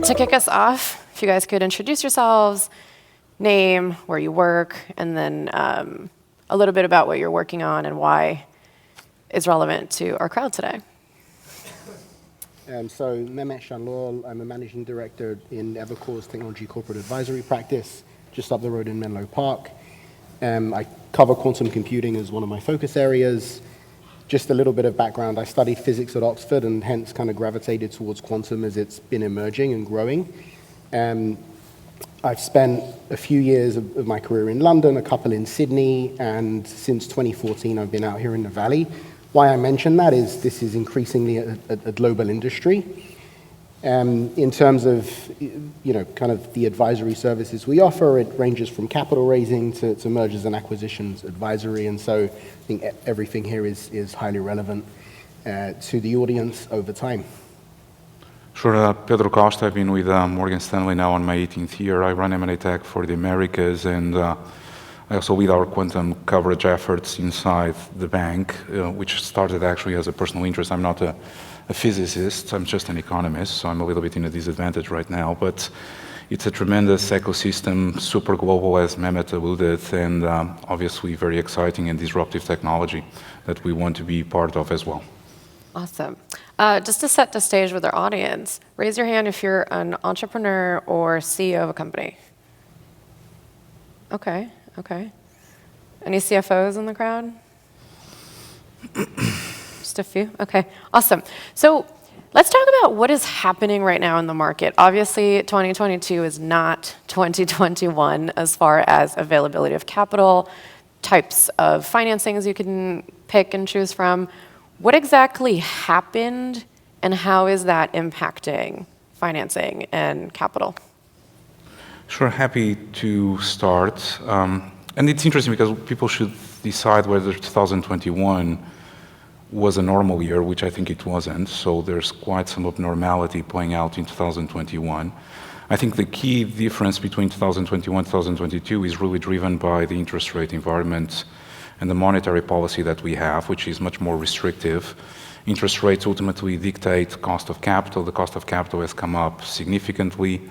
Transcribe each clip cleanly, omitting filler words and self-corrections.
To kick us off, if you guys could introduce yourselves, name, where you work, and then a little bit about what you're working on and why it's relevant to our crowd today. So Mehmet Sanliol, I'm a managing director in Evercore's technology corporate advisory practice, just up the road in Menlo Park. I cover quantum computing as one of my focus areas. Just a little bit of background, I studied physics at Oxford and hence kind of gravitated towards quantum as it's been emerging and growing. I've spent a few years of my career in London, a couple in Sydney, and since 2014 I've been out here in the Valley. Why I mention that is this is increasingly a global industry. In terms of kind of the advisory services we offer, it ranges from capital raising to mergers and acquisitions advisory, and so I think everything here is highly relevant to the audience over time. Sure, Pedro, Costa. I've been with Morgan Stanley now on my 18th year. I run M&A Tech for the Americas, and I also lead our quantum coverage efforts inside the bank, which started actually as a personal interest. I'm not a physicist, I'm just an economist, so I'm a little bit in a disadvantage right now, but it's a tremendous ecosystem, super global, as Mehmet alluded, and obviously very exciting and disruptive technology that we want to be part of as well. Awesome. Just to set the stage with our audience, raise your hand if you're an entrepreneur or CEO of a company. Okay. Any CFOs in the crowd? Just a few? Okay, awesome. So let's talk about what is happening right now in the market. Obviously, 2022 is not 2021 as far as availability of capital, types of financings you can pick and choose from. What exactly happened and how is that impacting financing and capital? Sure, happy to start. And it's interesting because people should decide whether 2021 was a normal year, which I think it wasn't. So there's quite some abnormality playing out in 2021. I think the key difference between 2021 and 2022 is really driven by the interest rate environment and the monetary policy that we have, which is much more restrictive. Interest rates ultimately dictate cost of capital. The cost of capital has come up significantly.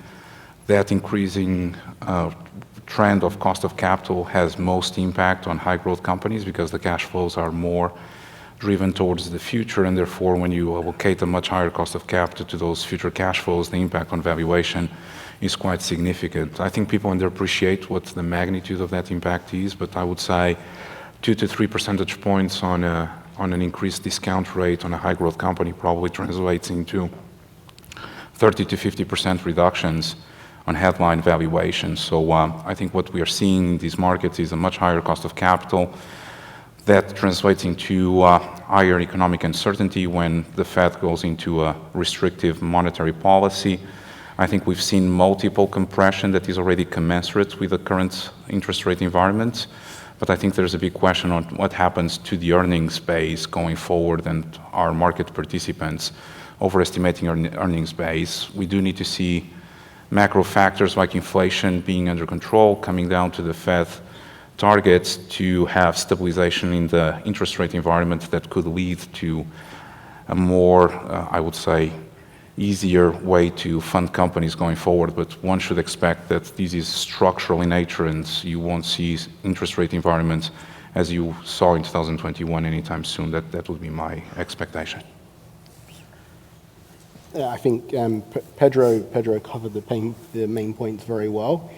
That increasing trend of cost of capital has most impact on high growth companies because the cash flows are more driven towards the future, and therefore when you allocate a much higher cost of capital to those future cash flows, the impact on valuation is quite significant. I think people underappreciate what the magnitude of that impact is, but I would say 2 to 3 percentage points on an increased discount rate on a high growth company probably translates into 30 to 50% reductions on headline valuation. So I think what we are seeing in these markets is a much higher cost of capital that translates into higher economic uncertainty when the Fed goes into a restrictive monetary policy. I think we've seen multiple compression that is already commensurate with the current interest rate environment. But I think there's a big question on what happens to the earnings base going forward and our market participants overestimating our earnings base. We do need to see macro factors like inflation being under control, coming down to the Fed targets to have stabilization in the interest rate environment that could lead to a more, I would say, easier way to fund companies going forward. But one should expect that this is structural in nature and you won't see interest rate environments as you saw in 2021 anytime soon. That would be my expectation. Yeah, I think Pedro covered the main points very well.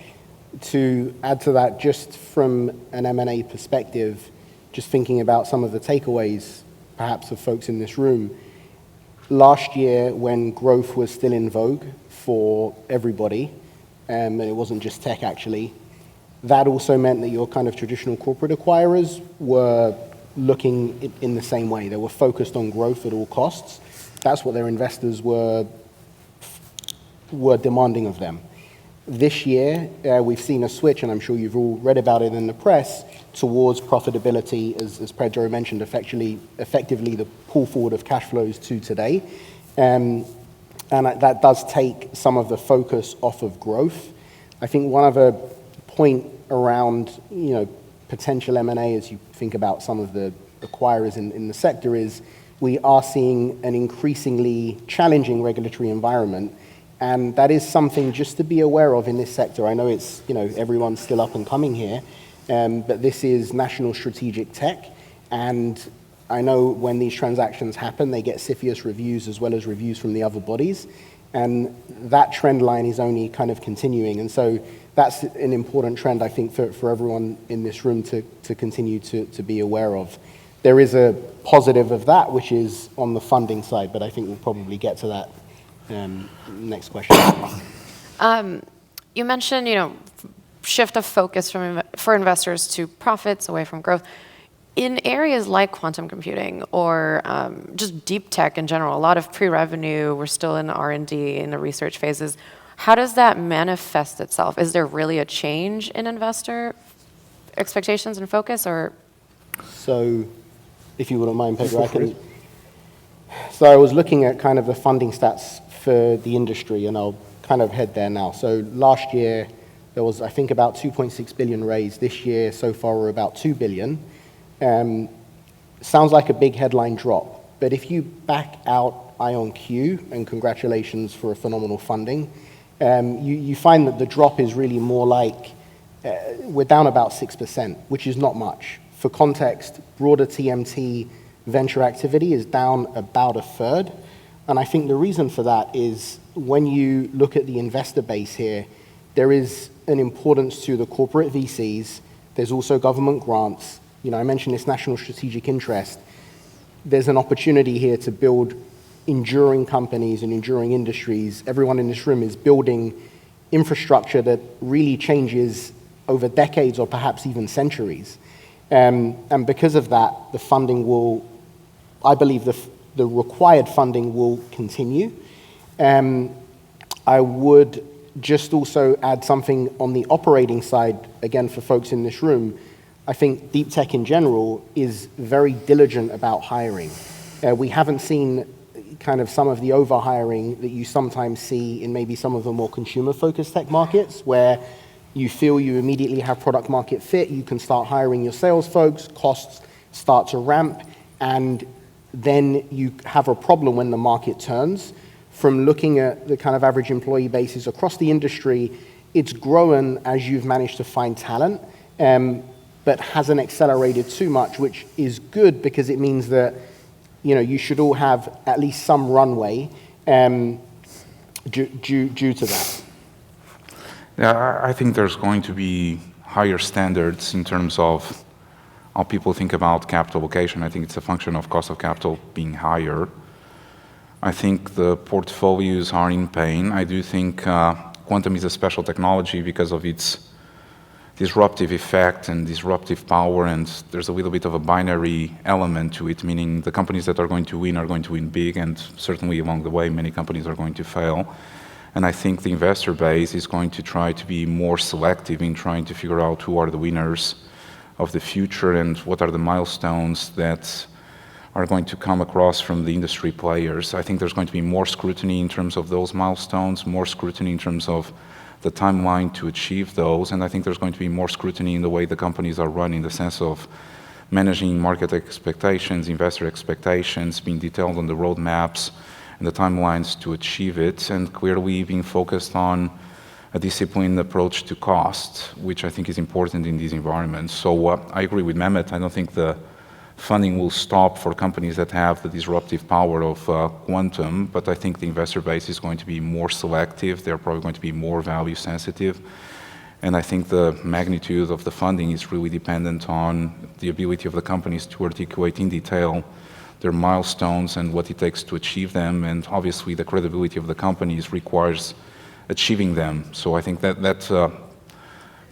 To add to that, just from an M&A perspective, just thinking about some of the takeaways, perhaps of folks in this room, last year when growth was still in vogue for everybody, and it wasn't just tech actually, that also meant that your kind of traditional corporate acquirers were looking in the same way. They were focused on growth at all costs. That's what their investors were demanding of them. This year, we've seen a switch, and I'm sure you've all read about it in the press, towards profitability, as Pedro mentioned, effectively the pull forward of cash flows to today. And that does take some of the focus off of growth. I think one other point around potential M&A as you think about some of the acquirers in the sector is we are seeing an increasingly challenging regulatory environment. And that is something just to be aware of in this sector. I know it's, everyone's still up and coming here, but this is national strategic tech. And I know when these transactions happen, they get CFIUS reviews as well as reviews from the other bodies. And that trend line is only kind of continuing. And so that's an important trend, I think, for everyone in this room to continue to be aware of. There is a positive of that, which is on the funding side, but I think we'll probably get to that next question. You mentioned, shift of focus for investors to profits away from growth. In areas like quantum computing or just deep tech in general, a lot of pre-revenue, we're still in R&D, in the research phases. How does that manifest itself? Is there really a change in investor expectations and focus, or? So, if you wouldn't mind, Pedro, I can. So I was looking at kind of the funding stats for the industry, and I'll kind of head there now. So last year, there was, I think, about 2.6 billion raised. This year, so far, we're about 2 billion. Sounds like a big headline drop, but if you back out IonQ, and congratulations for a phenomenal funding, you find that the drop is really more like, we're down about 6%, which is not much. For context, broader TMT venture activity is down about a third. And I think the reason for that is when you look at the investor base here, there is an importance to the corporate VCs. There's also government grants. I mentioned this national strategic interest. There's an opportunity here to build enduring companies and enduring industries. Everyone in this room is building infrastructure that really changes over decades or perhaps even centuries. And because of that, the funding will, I believe the required funding will continue. I would just also add something on the operating side, again, for folks in this room. I think deep tech in general is very diligent about hiring. We haven't seen kind of some of the overhiring that you sometimes see in maybe some of the more consumer-focused tech markets, where you feel you immediately have product market fit, you can start hiring your sales folks, costs start to ramp, and then you have a problem when the market turns. From looking at the kind of average employee bases across the industry, it's grown as you've managed to find talent, but hasn't accelerated too much, which is good because it means that you should all have at least some runway due to that. Yeah, I think there's going to be higher standards in terms of how people think about capital allocation. I think it's a function of cost of capital being higher. I think the portfolios are in pain. I do think quantum is a special technology because of its disruptive effect and disruptive power, and there's a little bit of a binary element to it, meaning the companies that are going to win big, and certainly along the way, many companies are going to fail. And I think the investor base is going to try to be more selective in trying to figure out who are the winners of the future and what are the milestones that are going to come across from the industry players. I think there's going to be more scrutiny in terms of those milestones, more scrutiny in terms of the timeline to achieve those, and I think there's going to be more scrutiny in the way the companies are run, in the sense of managing market expectations, investor expectations, being detailed on the roadmaps and the timelines to achieve it, and clearly being focused on a disciplined approach to cost, which I think is important in these environments. So I agree with Mehmet. I don't think the funding will stop for companies that have the disruptive power of quantum, but I think the investor base is going to be more selective. They're probably going to be more value sensitive. And I think the magnitude of the funding is really dependent on the ability of the companies to articulate in detail their milestones and what it takes to achieve them. And obviously the credibility of the companies requires achieving them. So I think that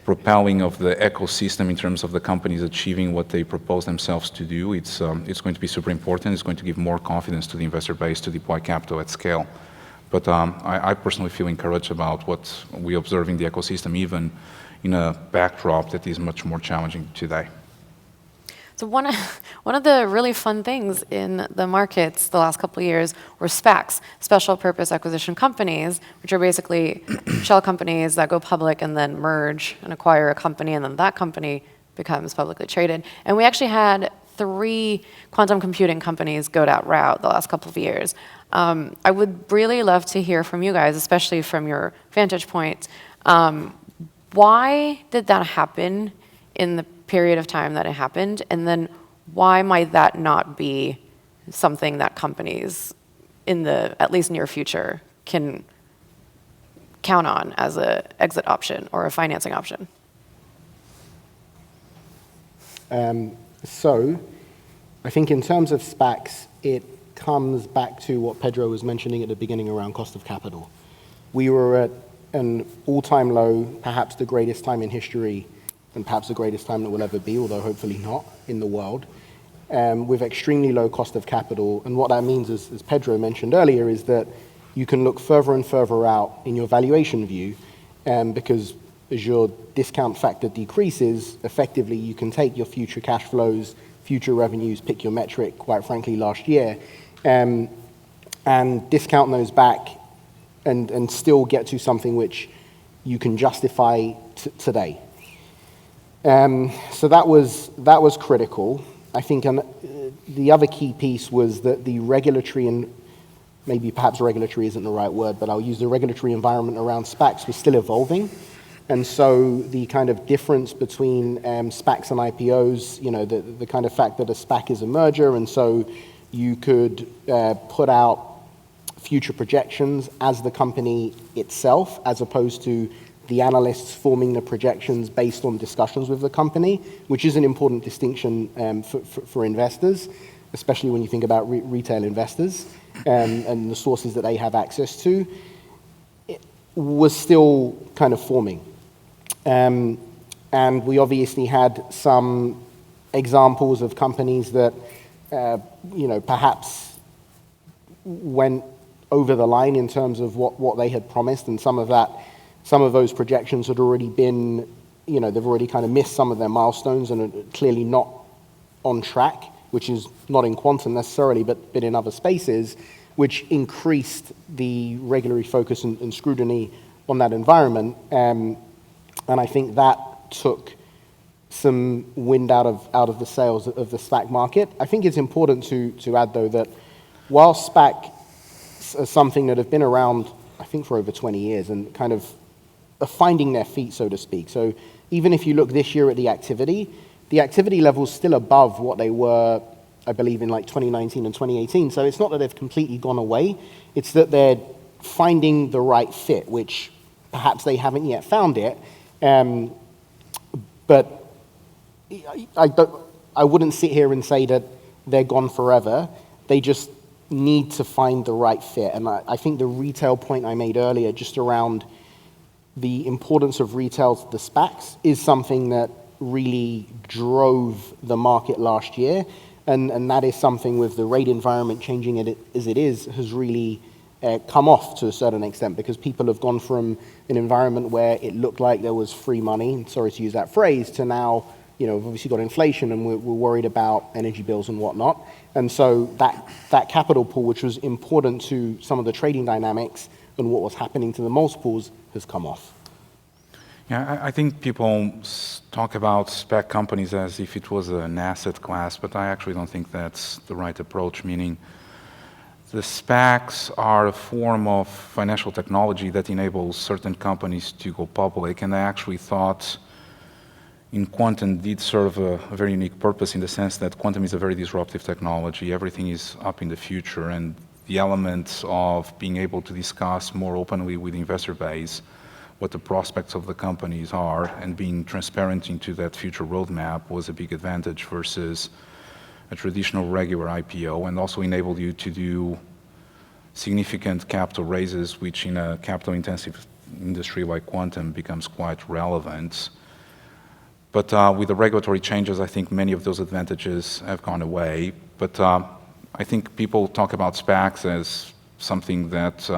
propelling of the ecosystem in terms of the companies achieving what they propose themselves to do, it's going to be super important. It's going to give more confidence to the investor base to deploy capital at scale. But I personally feel encouraged about what we observe in the ecosystem, even in a backdrop that is much more challenging today. So one of the really fun things in the markets the last couple of years were SPACs, special purpose acquisition companies, which are basically shell companies that go public and then merge and acquire a company, and then that company becomes publicly traded. And we actually had 3 quantum computing companies go that route the last couple of years. I would really love to hear from you guys, especially from your vantage point. Why did that happen in the period of time that it happened? And then why might that not be something that companies in the at least near future can count on as an exit option or a financing option? So I think in terms of SPACs, it comes back to what Pedro was mentioning at the beginning around cost of capital. We were at an all-time low, perhaps the greatest time in history, and perhaps the greatest time that will ever be, although hopefully not, in the world, with extremely low cost of capital. And what that means, as Pedro mentioned earlier, is that you can look further and further out in your valuation view, because as your discount factor decreases, effectively you can take your future cash flows, future revenues, pick your metric, quite frankly, last year, and discount those back and still get to something which you can justify today. So that was critical. I think the other key piece was that the regulatory, and maybe perhaps regulatory isn't the right word, but I'll use the regulatory environment around SPACs was still evolving. And so the kind of difference between SPACs and IPOs, the kind of fact that a SPAC is a merger, and so you could put out future projections as the company itself, as opposed to the analysts forming the projections based on discussions with the company, which is an important distinction for investors, especially when you think about retail investors and the sources that they have access to. It was still kind of forming. And we obviously had some examples of companies that, perhaps went over the line in terms of what they had promised, and some of those projections had already been, they've already kind of missed some of their milestones and are clearly not on track, which is not in quantum necessarily, but in other spaces, which increased the regulatory focus and scrutiny on that environment. And I think that took some wind out of the sails of the SPAC market. I think it's important to add, though, that while SPAC is something that have been around, I think, for over 20 years and kind of are finding their feet, so to speak. So even if you look this year at the activity level is still above what they were, I believe, in like 2019 and 2018. So it's not that they've completely gone away. It's that they're finding the right fit, which perhaps they haven't yet found it. But I wouldn't sit here and say that they're gone forever. They just need to find the right fit. And I think the retail point I made earlier, just around the importance of retail to the SPACs, is something that really drove the market last year. And that is something, with the rate environment changing as it is, has really come off to a certain extent, because people have gone from an environment where it looked like there was free money, sorry to use that phrase, to now, we've obviously got inflation and we're worried about energy bills and whatnot. And so that capital pool, which was important to some of the trading dynamics and what was happening to the multiples, has come off. Yeah, I think people talk about SPAC companies as if it was an asset class, but I actually don't think that's the right approach, meaning the SPACs are a form of financial technology that enables certain companies to go public, and I actually thought in quantum did serve a very unique purpose, in the sense that quantum is a very disruptive technology. Everything is up in the future, and the elements of being able to discuss more openly with the investor base what the prospects of the companies are and being transparent into that future roadmap was a big advantage versus a traditional regular IPO, and also enabled you to do significant capital raises, which in a capital-intensive industry like quantum becomes quite relevant. But with the regulatory changes, I think many of those advantages have gone away. But I think people talk about SPACs as something that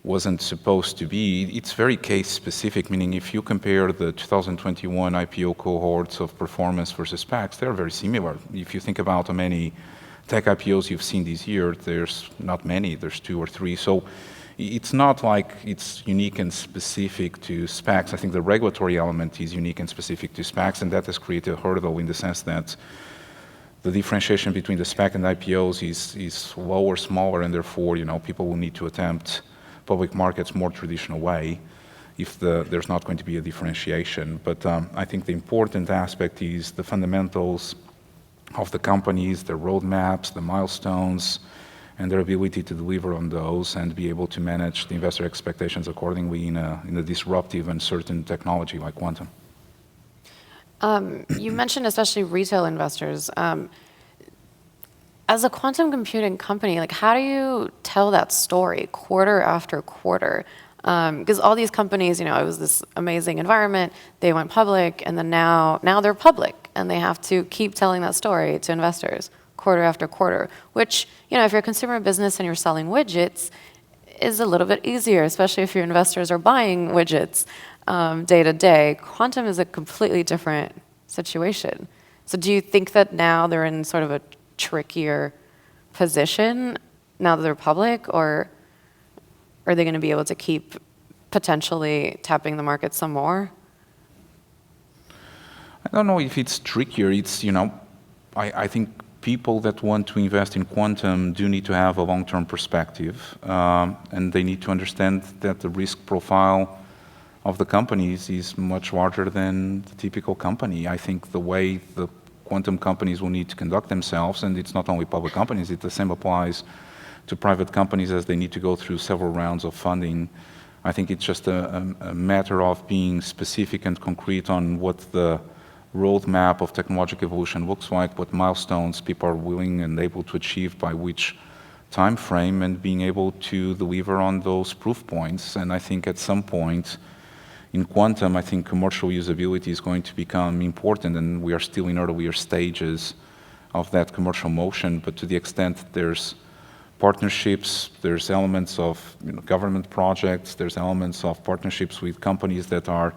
wasn't supposed to be. It's very case-specific, meaning if you compare the 2021 IPO cohorts of performance versus SPACs, they're very similar. If you think about how many tech IPOs you've seen this year, there's not many, there's 2 or 3. So it's not like it's unique and specific to SPACs. I think the regulatory element is unique and specific to SPACs, and that has created a hurdle in the sense that the differentiation between the SPAC and IPOs is lower, smaller, and therefore, people will need to attempt public markets more traditional way if there's not going to be a differentiation. But I think the important aspect is the fundamentals of the companies, their roadmaps, the milestones, and their ability to deliver on those and be able to manage the investor expectations accordingly in a disruptive and certain technology like quantum. You mentioned especially retail investors. As a quantum computing company, how do you tell that story quarter after quarter? Because all these companies, it was this amazing environment, they went public, and then now they're public, and they have to keep telling that story to investors quarter after quarter, which, if you're a consumer business and you're selling widgets, is a little bit easier, especially if your investors are buying widgets day to day. Quantum is a completely different situation. So do you think that now they're in sort of a trickier position now that they're public, or are they going to be able to keep potentially tapping the market some more? I don't know if it's trickier. It's, I think people that want to invest in quantum do need to have a long-term perspective, and they need to understand that the risk profile of the companies is much larger than the typical company. I think the way the quantum companies will need to conduct themselves, and it's not only public companies, the same applies to private companies as they need to go through several rounds of funding. I think it's just a matter of being specific and concrete on what the roadmap of technological evolution looks like, what milestones people are willing and able to achieve by which time frame, and being able to deliver on those proof points. And I think at some point in quantum, I think commercial usability is going to become important, and we are still in earlier stages of that commercial motion. But to the extent there's partnerships, there's elements of government projects, there's elements of partnerships with companies that are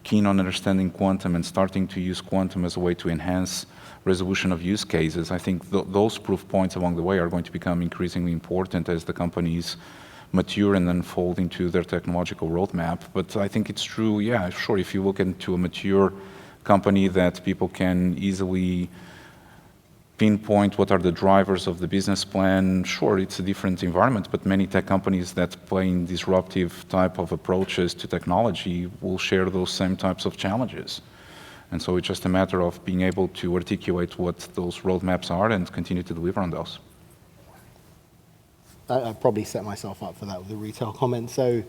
keen on understanding quantum and starting to use quantum as a way to enhance resolution of use cases. I think those proof points along the way are going to become increasingly important as the companies mature and unfold into their technological roadmap. But I think it's true, yeah, sure, if you look into a mature company that people can easily pinpoint what are the drivers of the business plan, sure, it's a different environment, but many tech companies that play in disruptive type of approaches to technology will share those same types of challenges. And so it's just a matter of being able to articulate what those roadmaps are and continue to deliver on those. I probably set myself up for that with the retail comment. So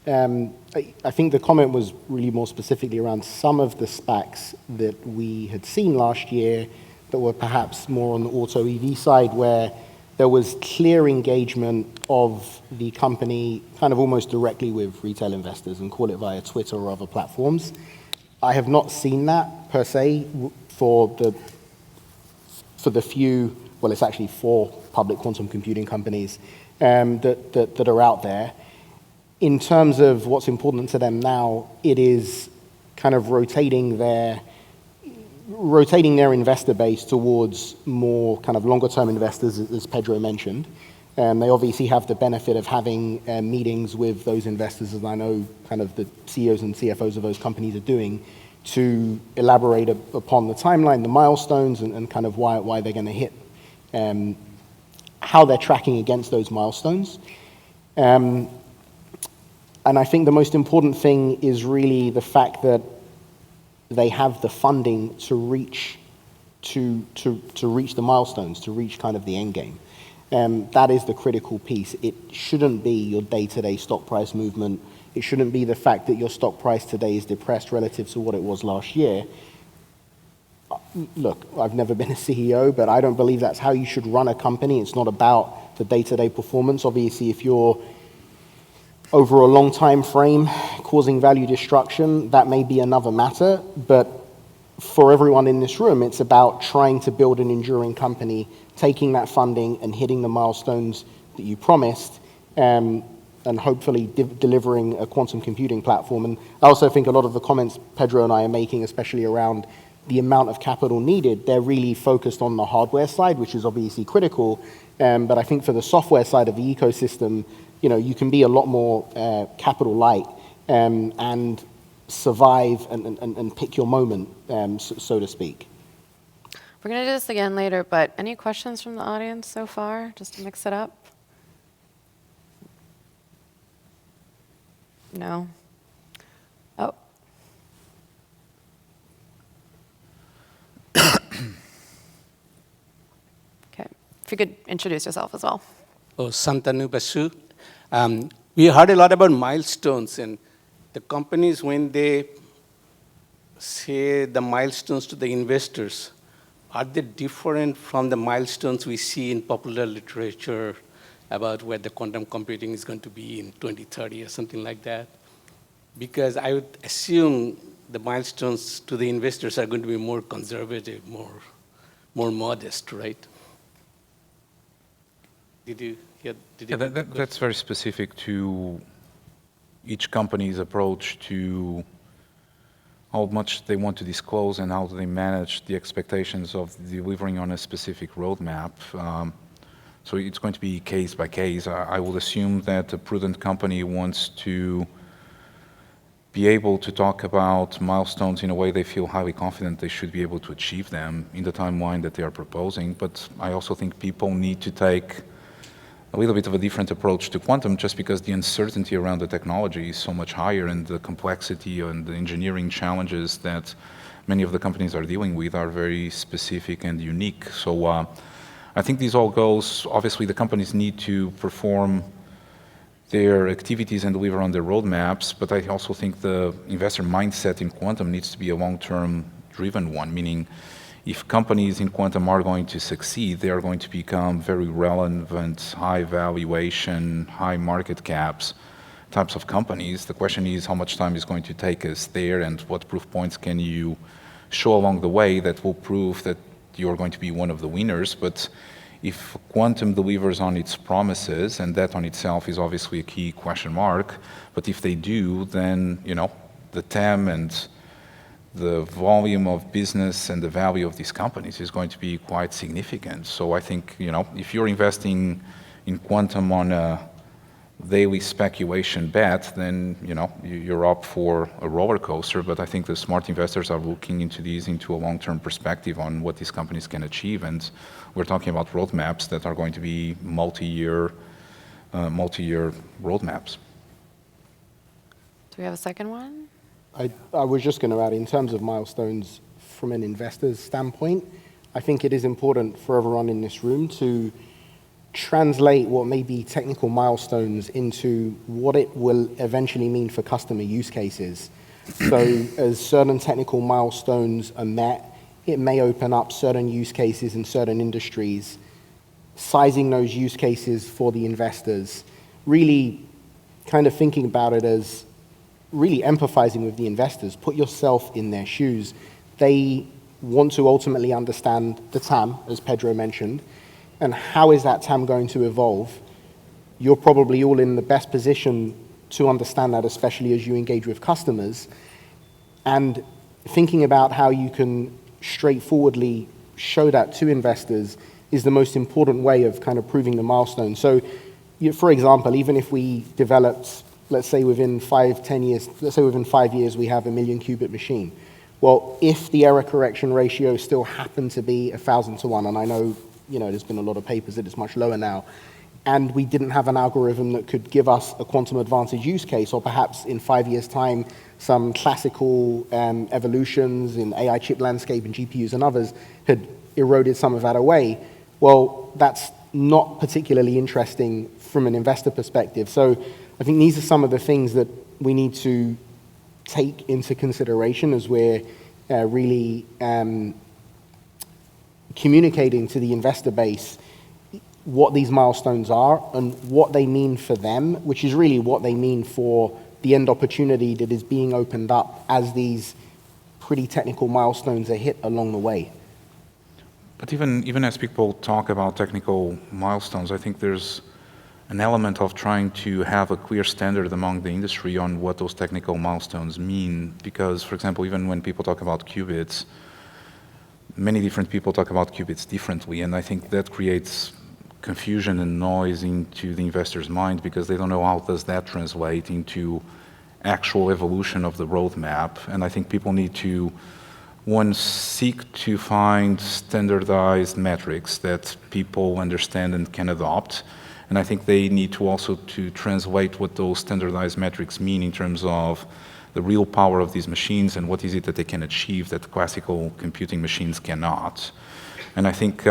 I think the comment was really more specifically around some of the SPACs that we had seen last year that were perhaps more on the auto EV side, where there was clear engagement of the company kind of almost directly with retail investors, and call it via Twitter or other platforms. I have not seen that per se for the few, well, it's actually 4 public quantum computing companies that are out there. In terms of what's important to them now, it is kind of rotating their investor base towards more kind of longer term investors, as Pedro mentioned. They obviously have the benefit of having meetings with those investors, as I know kind of the CEOs and CFOs of those companies are doing, to elaborate upon the timeline, the milestones, and kind of why they're going to hit, how they're tracking against those milestones. And I think the most important thing is really the fact that they have the funding to reach the milestones, to reach kind of the end game. That is the critical piece. It shouldn't be your day-to-day stock price movement. It shouldn't be the fact that your stock price today is depressed relative to what it was last year. Look, I've never been a CEO, but I don't believe that's how you should run a company. It's not about the day-to-day performance. Obviously, if you're over a long time frame causing value destruction, that may be another matter. But for everyone in this room, it's about trying to build an enduring company, taking that funding and hitting the milestones that you promised, and hopefully delivering a quantum computing platform. And I also think a lot of the comments Pedro and I are making, especially around the amount of capital needed, they're really focused on the hardware side, which is obviously critical. But I think for the software side of the ecosystem, you can be a lot more capital light and survive and pick your moment, so to speak. We're going to do this again later, but any questions from the audience so far, just to mix it up? No? Oh. Okay. If you could introduce yourself as well. Oh, Santanu Basu. We heard a lot about milestones, and the companies, when they say the milestones to the investors, are they different from the milestones we see in popular literature about where the quantum computing is going to be in 2030 or something like that? Because I would assume the milestones to the investors are going to be more conservative, more modest, right? Did you hear? That's very specific to each company's approach to how much they want to disclose and how they manage the expectations of delivering on a specific roadmap. So it's going to be case by case. I would assume that a prudent company wants to be able to talk about milestones in a way they feel highly confident they should be able to achieve them in the timeline that they are proposing. But I also think people need to take a little bit of a different approach to quantum just because the uncertainty around the technology is so much higher and the complexity and the engineering challenges that many of the companies are dealing with are very specific and unique. So I think this all goes, obviously the companies need to perform their activities and deliver on their roadmaps, but I also think the investor mindset in quantum needs to be a long-term driven one, meaning if companies in quantum are going to succeed, they are going to become very relevant, high valuation, high market caps types of companies. The question is how much time is going to take us there and what proof points can you show along the way that will prove that you're going to be one of the winners. But if quantum delivers on its promises, and that on itself is obviously a key question mark, but if they do, then the TAM and the volume of business and the value of these companies is going to be quite significant. So I think, if you're investing in quantum on a daily speculation bet, then, you're up for a roller coaster. But I think the smart investors are looking into a long-term perspective on what these companies can achieve. And we're talking about roadmaps that are going to be multi-year roadmaps. Do we have a second one? I was just going to add, in terms of milestones from an investor's standpoint, I think it is important for everyone in this room to translate what may be technical milestones into what it will eventually mean for customer use cases. So as certain technical milestones are met, it may open up certain use cases in certain industries, sizing those use cases for the investors, really kind of thinking about it as really empathizing with the investors. Put yourself in their shoes. They want to ultimately understand the TAM, as Pedro mentioned, and how is that TAM going to evolve. You're probably all in the best position to understand that, especially as you engage with customers. And thinking about how you can straightforwardly show that to investors is the most important way of kind of proving the milestone. So, for example, even if we developed, let's say within 5-10 years, let's say within 5 years we have a 1,000,000 qubit machine. Well, if the error correction ratio still happened to be 1,000 to 1, and I know there's been a lot of papers that it's much lower now, and we didn't have an algorithm that could give us a quantum advantage use case, or perhaps in 5 years' time, some classical evolutions in AI chip landscape and GPUs and others had eroded some of that away. Well, that's not particularly interesting from an investor perspective. So I think these are some of the things that we need to take into consideration as we're really communicating to the investor base what these milestones are and what they mean for them, which is really what they mean for the end opportunity that is being opened up as these pretty technical milestones are hit along the way. But even as people talk about technical milestones, I think there's an element of trying to have a clear standard among the industry on what those technical milestones mean. Because, for example, even when people talk about qubits, many different people talk about qubits differently, and I think that creates confusion and noise into the investor's mind because they don't know how does that translate into actual evolution of the roadmap. And I think people need to one seek to find standardized metrics that people understand and can adopt. And I think they need to also to translate what those standardized metrics mean in terms of the real power of these machines and what is it that they can achieve that classical computing machines cannot. And I think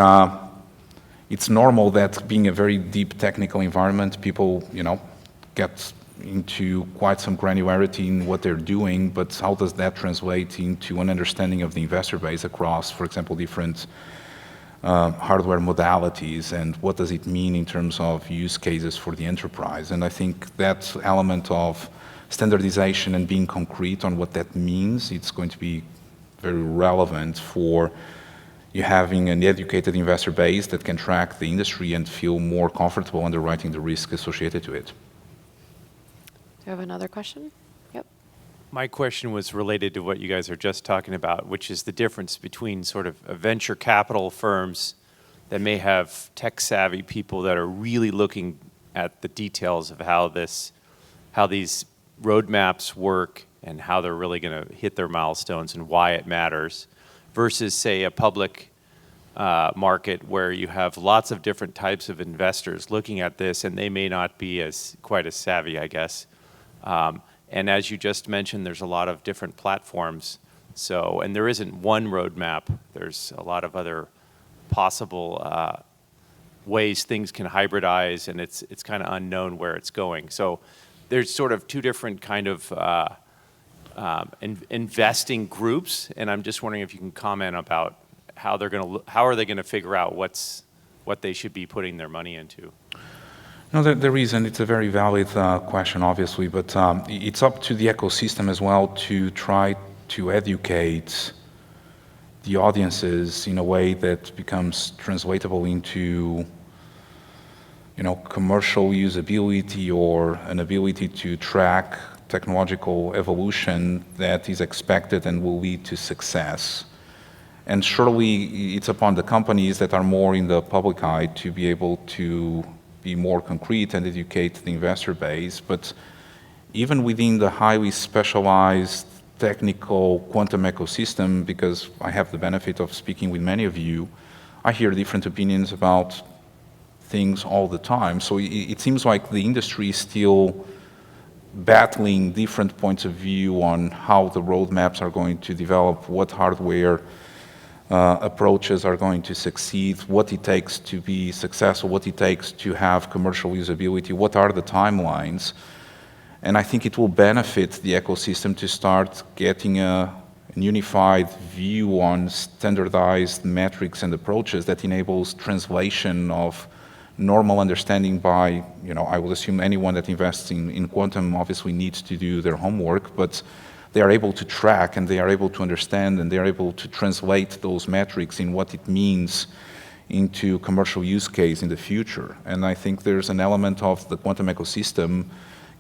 it's normal that being a very deep technical environment, people, get into quite some granularity in what they're doing, but how does that translate into an understanding of the investor base across, for example, different hardware modalities, and what does it mean in terms of use cases for the enterprise? And I think that element of standardization and being concrete on what that means, it's going to be very relevant for you having an educated investor base that can track the industry and feel more comfortable underwriting the risk associated to it. Do you have another question? Yep. My question was related to what you guys are just talking about, which is the difference between sort of venture capital firms that may have tech-savvy people that are really looking at the details of how these roadmaps work and how they're really going to hit their milestones and why it matters, versus, say, a public market where you have lots of different types of investors looking at this, and they may not be quite as savvy, I guess. And as you just mentioned, there's a lot of different platforms. And there isn't one roadmap. There's a lot of other possible ways things can hybridize, and it's kind of unknown where it's going. So there's sort of two different kind of investing groups, and I'm just wondering if you can comment about how are they going to figure out what they should be putting their money into. No, there is, and it's a very valid question, obviously, but it's up to the ecosystem as well to try to educate the audiences in a way that becomes translatable into, commercial usability or an ability to track technological evolution that is expected and will lead to success. And surely it's upon the companies that are more in the public eye to be able to be more concrete and educate the investor base. But even within the highly specialized technical quantum ecosystem, because I have the benefit of speaking with many of you, I hear different opinions about things all the time. So it seems like the industry is still battling different points of view on how the roadmaps are going to develop, what hardware approaches are going to succeed, what it takes to be successful, what it takes to have commercial usability, what are the timelines. And I think it will benefit the ecosystem to start getting an unified view on standardized metrics and approaches that enables translation of normal understanding by, I will assume anyone that invests in quantum obviously needs to do their homework, but they are able to track and they are able to understand and they are able to translate those metrics in what it means into commercial use case in the future. And I think there's an element of the quantum ecosystem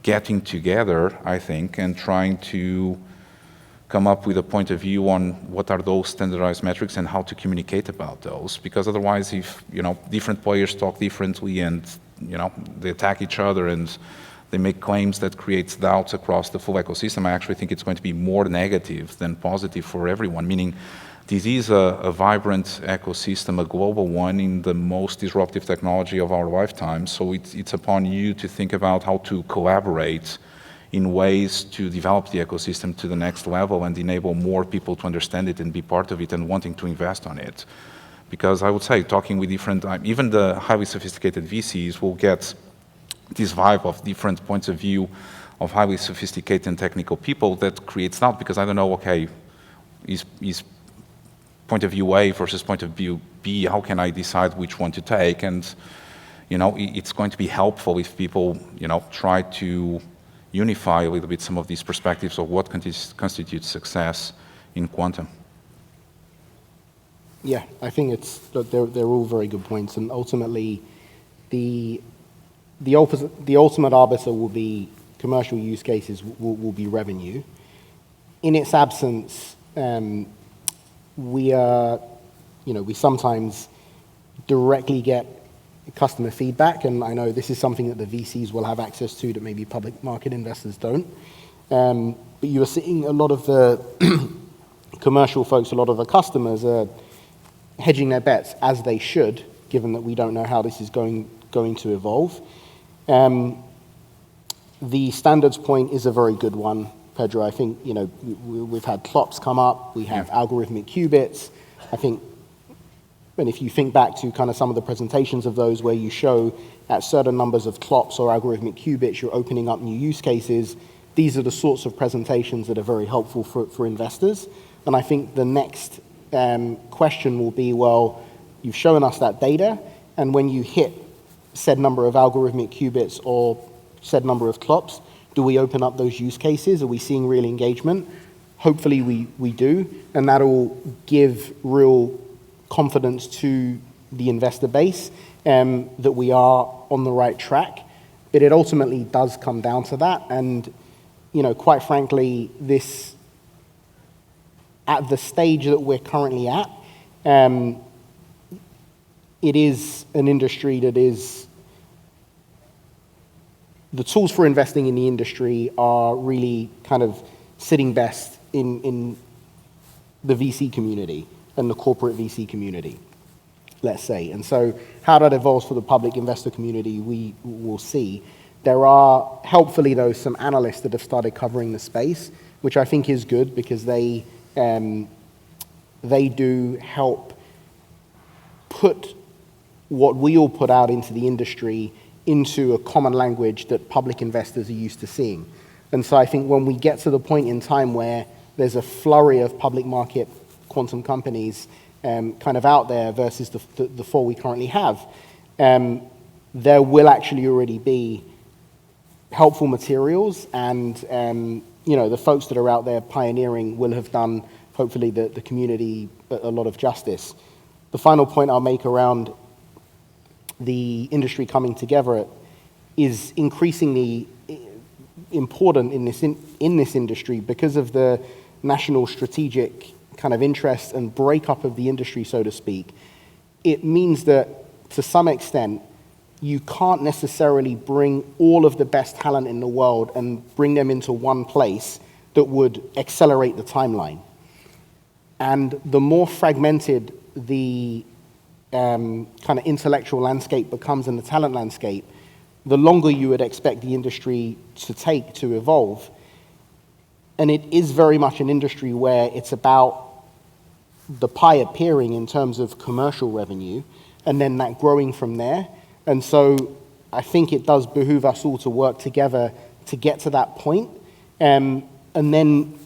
getting together, I think, and trying to come up with a point of view on what are those standardized metrics and how to communicate about those. Because otherwise, if different players talk differently and they attack each other and they make claims that creates doubts across the full ecosystem, I actually think it's going to be more negative than positive for everyone, meaning this is a vibrant ecosystem, a global one in the most disruptive technology of our lifetime. So it's upon you to think about how to collaborate in ways to develop the ecosystem to the next level and enable more people to understand it and be part of it and wanting to invest on it. Because I would say, talking with different, even the highly sophisticated VCs will get this vibe of different points of view of highly sophisticated and technical people that creates doubt, because I don't know, okay, is point of view A versus point of view B, how can I decide which one to take? And, it's going to be helpful if people, try to unify a little bit some of these perspectives of what constitutes success in quantum. Yeah, I think they're all very good points, and ultimately, the ultimate arbiter will be commercial use cases, will be revenue. In its absence, we sometimes directly get customer feedback, and I know this is something that the VCs will have access to that maybe public market investors don't. But you are seeing a lot of the commercial folks, a lot of the customers are hedging their bets, as they should, given that we don't know how this is going to evolve. The standards point is a very good one, Pedro. I think, we've had clocks come up, we have algorithmic qubits. I think, and if you think back to kind of some of the presentations of those where you show at certain numbers of clocks or algorithmic qubits, you're opening up new use cases, these are the sorts of presentations that are very helpful for investors. And I think the next question will be, well, you've shown us that data, and when you hit said number of algorithmic qubits or said number of clocks, do we open up those use cases? Are we seeing real engagement? Hopefully we do, and that'll give real confidence to the investor base that we are on the right track. But it ultimately does come down to that, and quite frankly, this, at the stage that we're currently at, it is an industry that is, the tools for investing in the industry are really kind of sitting best in the VC community and the corporate VC community, let's say. And so how that evolves for the public investor community, we will see. There are, helpfully though, some analysts that have started covering the space, which I think is good because they do help put what we all put out into the industry into a common language that public investors are used to seeing. And so I think when we get to the point in time where there's a flurry of public market quantum companies kind of out there versus the four we currently have, there will actually already be helpful materials, and the folks that are out there pioneering will have done, hopefully, the community a lot of justice. The final point I'll make around the industry coming together is increasingly important in this industry because of the national strategic kind of interest and breakup of the industry, so to speak. It means that, to some extent, you can't necessarily bring all of the best talent in the world and bring them into one place that would accelerate the timeline. And the more fragmented the kind of intellectual landscape becomes and the talent landscape, the longer you would expect the industry to take to evolve. And it is very much an industry where it's about the pie appearing in terms of commercial revenue and then that growing from there. And so I think it does behoove us all to work together to get to that point. And then,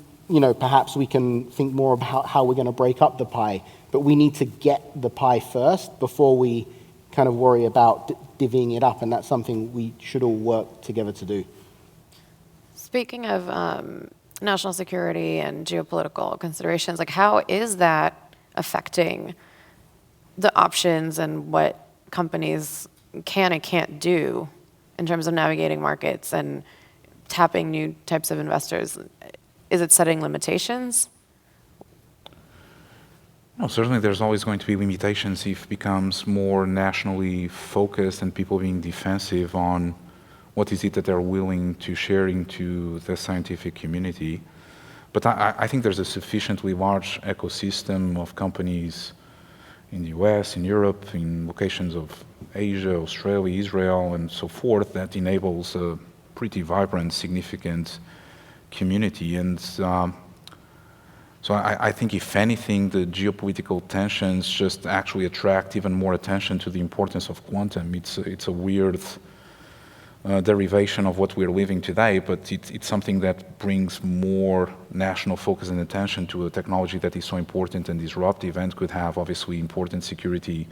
perhaps we can think more about how we're going to break up the pie. But we need to get the pie first before we kind of worry about divvying it up. And that's something we should all work together to do. Speaking of national security and geopolitical considerations, how is that affecting the options and what companies can and can't do in terms of navigating markets and tapping new types of investors? Is it setting limitations? No, certainly there's always going to be limitations if it becomes more nationally focused and people being defensive on what is it that they're willing to share into the scientific community. But I think there's a sufficiently large ecosystem of companies in the US, in Europe, in locations of Asia, Australia, Israel, and so forth that enables a pretty vibrant, significant community. And so I think, if anything, the geopolitical tensions just actually attract even more attention to the importance of quantum. It's a weird derivation of what we're living today, but it's something that brings more national focus and attention to a technology that is so important and disruptive and could have, obviously, important security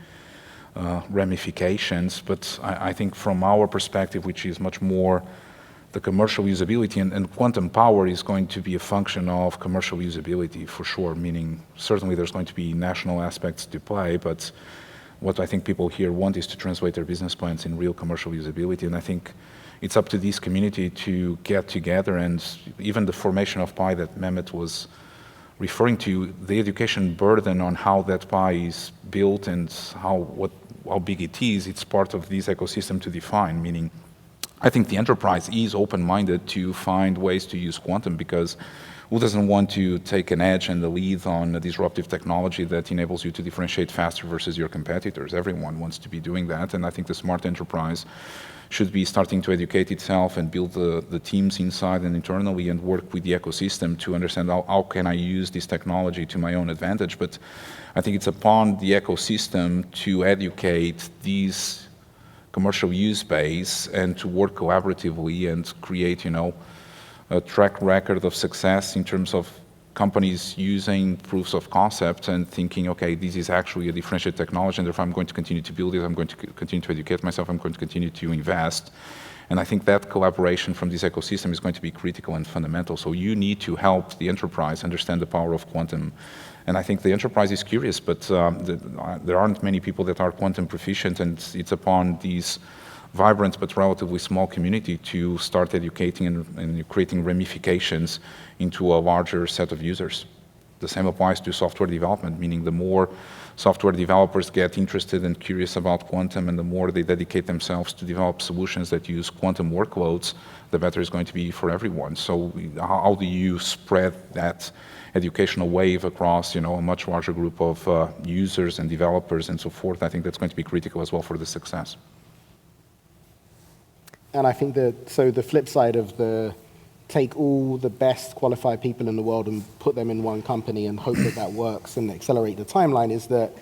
ramifications. But I think from our perspective, which is much more the commercial usability, and quantum power is going to be a function of commercial usability for sure, meaning certainly there's going to be national aspects to play, but what I think people here want is to translate their business plans in real commercial usability. And I think it's up to this community to get together, and even the formation of pie that Mehmet was referring to, the education burden on how that pie is built and how big it is, it's part of this ecosystem to define, meaning I think the enterprise is open-minded to find ways to use quantum, because who doesn't want to take an edge and the lead on a disruptive technology that enables you to differentiate faster versus your competitors? Everyone wants to be doing that, and I think the smart enterprise should be starting to educate itself and build the teams inside and internally and work with the ecosystem to understand how can I use this technology to my own advantage. But I think it's upon the ecosystem to educate these commercial use base and to work collaboratively and create, a track record of success in terms of companies using proofs of concept and thinking, okay, this is actually a differentiated technology, and therefore I'm going to continue to build it, I'm going to continue to educate myself, I'm going to continue to invest. And I think that collaboration from this ecosystem is going to be critical and fundamental. So you need to help the enterprise understand the power of quantum. And I think the enterprise is curious, but there aren't many people that are quantum proficient, and it's upon these vibrant but relatively small community to start educating and creating ramifications into a larger set of users. The same applies to software development, meaning the more software developers get interested and curious about quantum, and the more they dedicate themselves to develop solutions that use quantum workloads, the better it's going to be for everyone. So how do you spread that educational wave across, a much larger group of users and developers and so forth? I think that's going to be critical as well for the success. And I think the flip side of take all the best qualified people in the world and put them in one company and hope that works and accelerate the timeline is that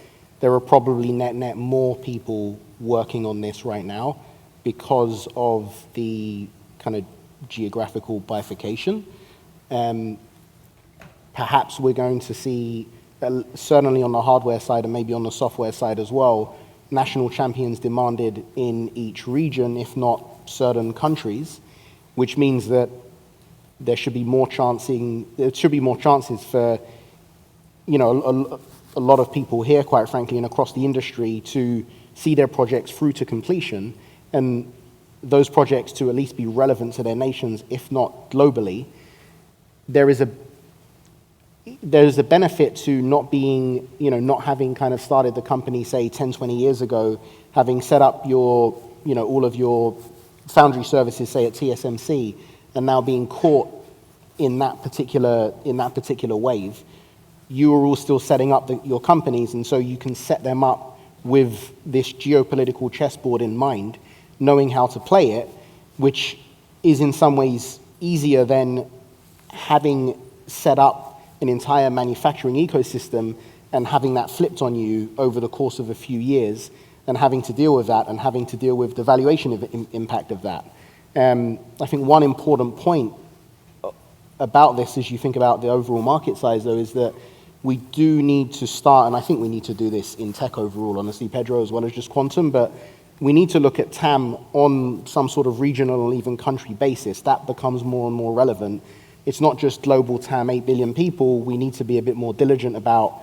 there are probably net more people working on this right now because of the kind of geographical bifurcation. Perhaps we're going to see, certainly on the hardware side and maybe on the software side as well, national champions demanded in each region, if not certain countries, which means that there should be more chances for, a lot of people here, quite frankly, and across the industry to see their projects through to completion, and those projects to at least be relevant to their nations, if not globally. There's a benefit to not being, not having kind of started the company, say, 10, 20 years ago, having set up your, all of your foundry services, say, at TSMC, and now being caught in that particular wave. You are all still setting up your companies, and so you can set them up with this geopolitical chessboard in mind, knowing how to play it, which is in some ways easier than having set up an entire manufacturing ecosystem and having that flipped on you over the course of a few years and having to deal with that and having to deal with the valuation impact of that. I think one important point about this as you think about the overall market size, though, is that we do need to start, and I think we need to do this in tech overall, honestly, Pedro, as well as just quantum, but we need to look at TAM on some sort of regional or even country basis. That becomes more and more relevant. It's not just global TAM, 8 billion people. We need to be a bit more diligent about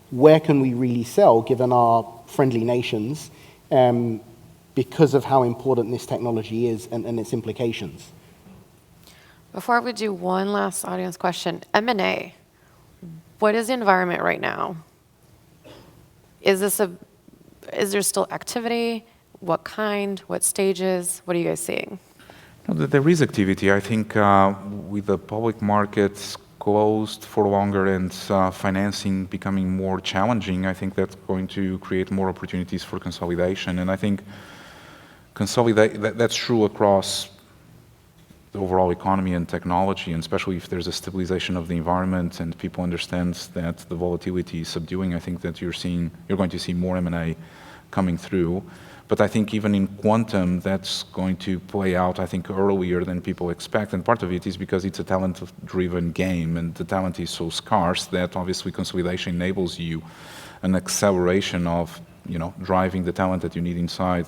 where can we really sell, given our friendly nations, because of how important this technology is and its implications. Before we do one last audience question, M&A, what is the environment right now? Is there still activity? What kind? What stages? What are you guys seeing? There is activity. I think with the public markets closed for longer and financing becoming more challenging, I think that's going to create more opportunities for consolidation. And I think that's true across the overall economy and technology, and especially if there's a stabilization of the environment and people understand that the volatility is subduing. I think that you're going to see more M&A coming through. But I think even in quantum, that's going to play out, I think, earlier than people expect. And part of it is because it's a talent-driven game, and the talent is so scarce that obviously consolidation enables you an acceleration of, driving the talent that you need inside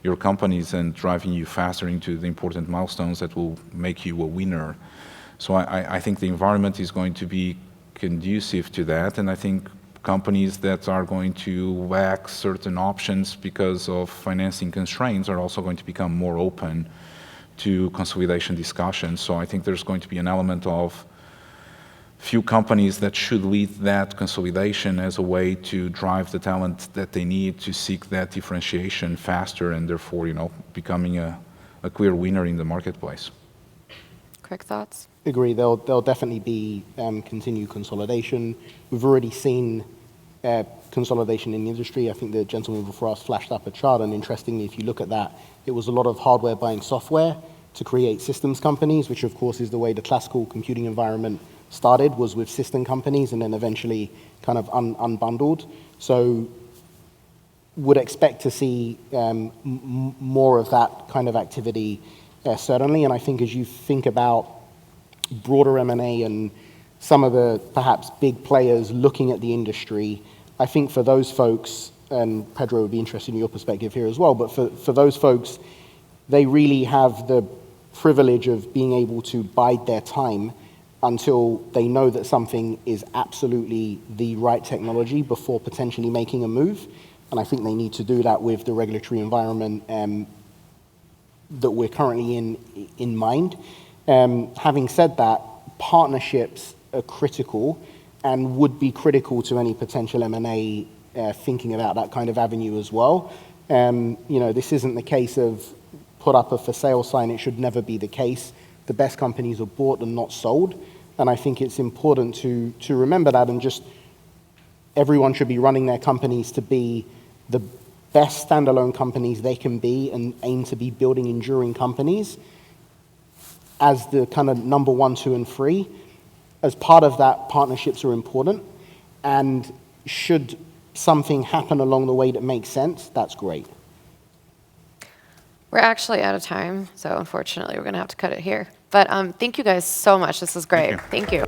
your companies and driving you faster into the important milestones that will make you a winner. So I think the environment is going to be conducive to that, and I think companies that are going to lack certain options because of financing constraints are also going to become more open to consolidation discussions. So I think there's going to be an element of few companies that should lead that consolidation as a way to drive the talent that they need to seek that differentiation faster, and therefore, becoming a a clear winner in the marketplace. Quick thoughts? Agree. There'll definitely be continued consolidation. We've already seen consolidation in the industry. I think the gentleman before us flashed up a chart, and interestingly, if you look at that, it was a lot of hardware buying software to create systems companies, which of course is the way the classical computing environment started, was with system companies and then eventually kind of unbundled. So would expect to see more of that kind of activity, certainly. And I think as you think about broader M&A and some of the perhaps big players looking at the industry, I think for those folks, and Pedro would be interested in your perspective here as well, but for those folks, they really have the privilege of being able to bide their time until they know that something is absolutely the right technology before potentially making a move. And I think they need to do that with the regulatory environment that we're currently in mind. Having said that, partnerships are critical and would be critical to any potential M&A thinking about that kind of avenue as well. This isn't the case of put up a for sale sign. It should never be the case. The best companies are bought and not sold. And I think it's important to remember that, and just everyone should be running their companies to be the best standalone companies they can be and aim to be building enduring companies as the kind of number 1, 2, and 3. As part of that, partnerships are important. And should something happen along the way that makes sense, that's great. We're actually out of time, so unfortunately we're going to have to cut it here. But thank you guys so much. This was great. Thank you.